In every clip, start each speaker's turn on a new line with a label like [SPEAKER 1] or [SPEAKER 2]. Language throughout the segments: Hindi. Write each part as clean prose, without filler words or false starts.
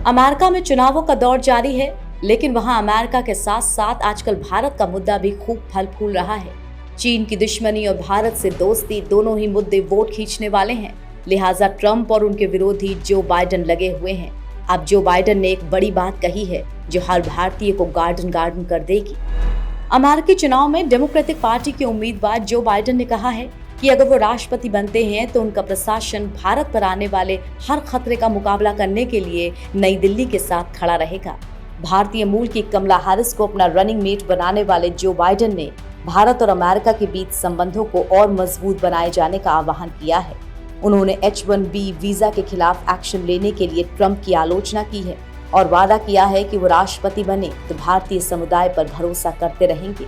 [SPEAKER 1] अमेरिका में चुनावों का दौर जारी है, लेकिन वहां अमेरिका के साथ साथ आजकल भारत का मुद्दा भी खूब फल फूल रहा है। चीन की दुश्मनी और भारत से दोस्ती दोनों ही मुद्दे वोट खींचने वाले हैं। लिहाजा ट्रंप और उनके विरोधी जो बाइडेन लगे हुए हैं। अब जो बाइडेन ने एक बड़ी बात कही है जो हर भारतीय को गार्डन कर देगी। अमेरिकी चुनाव में डेमोक्रेटिक पार्टी के उम्मीदवार जो बाइडेन ने कहा है कि अगर वो राष्ट्रपति बनते हैं तो उनका प्रशासन भारत पर आने वाले हर खतरे का मुकाबला करने के लिए नई दिल्ली के साथ खड़ा रहेगा। भारतीय मूल की कमला हैरिस को अपना रनिंग मेट बनाने वाले जो बाइडेन ने भारत और अमेरिका के बीच संबंधों को और मजबूत बनाए जाने का आह्वान किया है। उन्होंने H-1B वीजा के खिलाफ एक्शन लेने के लिए ट्रंप की आलोचना की है और वादा किया है कि वो राष्ट्रपति बने तो भारतीय समुदाय पर भरोसा करते रहेंगे।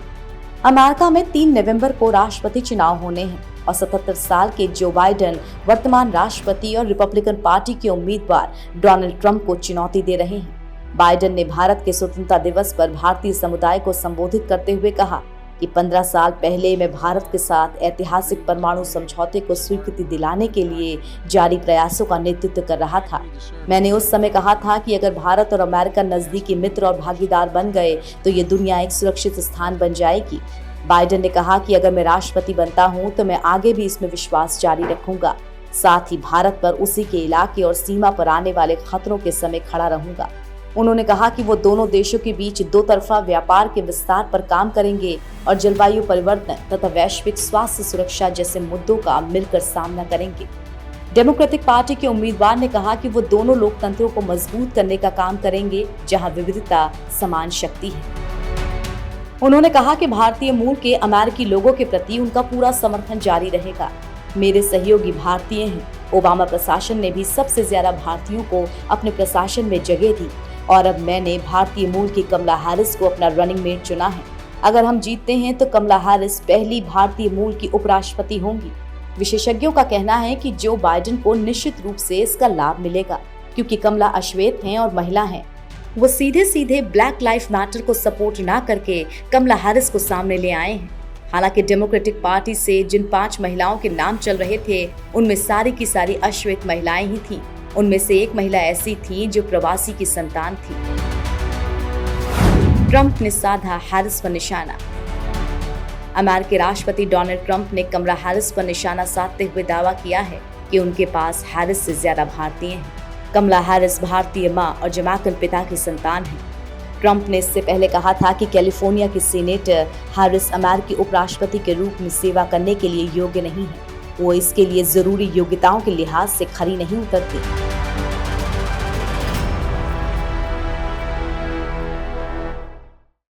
[SPEAKER 1] अमेरिका में 3 नवंबर को राष्ट्रपति चुनाव होने हैं और 77 साल के जो बाइडेन वर्तमान राष्ट्रपति और रिपब्लिकन पार्टी के उम्मीदवार डोनाल्ड ट्रंप को चुनौती दे रहे हैं। बाइडेन ने भारत के स्वतंत्रता दिवस पर भारतीय समुदाय को संबोधित करते हुए कहा कि 15 साल पहले मैं भारत के साथ ऐतिहासिक परमाणु समझौते को स्वीकृति दिलाने के लिए जारी प्रयासों का नेतृत्व कर रहा था। मैंने उस समय कहा था कि अगर भारत और अमेरिका नजदीकी मित्र और भागीदार बन गए तो ये दुनिया एक सुरक्षित स्थान बन जाएगी। बाइडेन ने कहा कि अगर मैं राष्ट्रपति बनता हूं तो मैं आगे भी इसमें विश्वास जारी रखूंगा, साथ ही भारत पर उसी के इलाके और सीमा पर आने वाले खतरों के समय खड़ा रहूंगा। उन्होंने कहा कि वो दोनों देशों के बीच दो तरफा व्यापार के विस्तार पर काम करेंगे और जलवायु परिवर्तन तथा वैश्विक स्वास्थ्य सुरक्षा जैसे मुद्दों का मिलकर सामना करेंगे। डेमोक्रेटिक पार्टी के उम्मीदवार ने कहा कि वो दोनों लोकतंत्रों को मजबूत करने का काम करेंगे जहां विविधता समान शक्ति है। उन्होंने कहा कि भारतीय मूल के अमेरिकी लोगों के प्रति उनका पूरा समर्थन जारी रहेगा। मेरे सहयोगी भारतीय हैं। ओबामा प्रशासन ने भी सबसे ज्यादा भारतीयों को अपने प्रशासन में जगह दी और अब मैंने भारतीय मूल की कमला हैरिस को अपना रनिंग मेट चुना है। अगर हम जीतते हैं तो कमला हैरिस पहली भारतीय मूल की उपराष्ट्रपति होंगी। विशेषज्ञों का कहना है कि जो बाइडेन को निश्चित रूप से इसका लाभ मिलेगा क्योंकि कमला अश्वेत हैं और महिला हैं। वो सीधे सीधे ब्लैक लाइफ मैटर को सपोर्ट ना करके कमला हैरिस को सामने ले आए हैं। हालांकि डेमोक्रेटिक पार्टी से जिन 5 महिलाओं के नाम चल रहे थे उनमें सारी की सारी अश्वेत महिलाएं ही थीं। उनमें से एक महिला ऐसी थी जो प्रवासी की संतान थी। ट्रंप ने साधा हैरिस पर निशाना। अमेरिकी राष्ट्रपति डोनाल्ड ट्रंप ने कमला हैरिस पर निशाना साधते हुए दावा किया है कि उनके पास हैरिस से ज्यादा भारतीय हैं। कमला हैरिस भारतीय मां और जमैकन पिता की संतान है। ट्रंप ने इससे पहले कहा था कि कैलिफोर्निया की सीनेटर हैरिस अमेरिकी उपराष्ट्रपति के रूप में सेवा करने के लिए योग्य नहीं है। वो इसके लिए जरूरी योग्यताओं के लिहाज से खरी नहीं उतरती।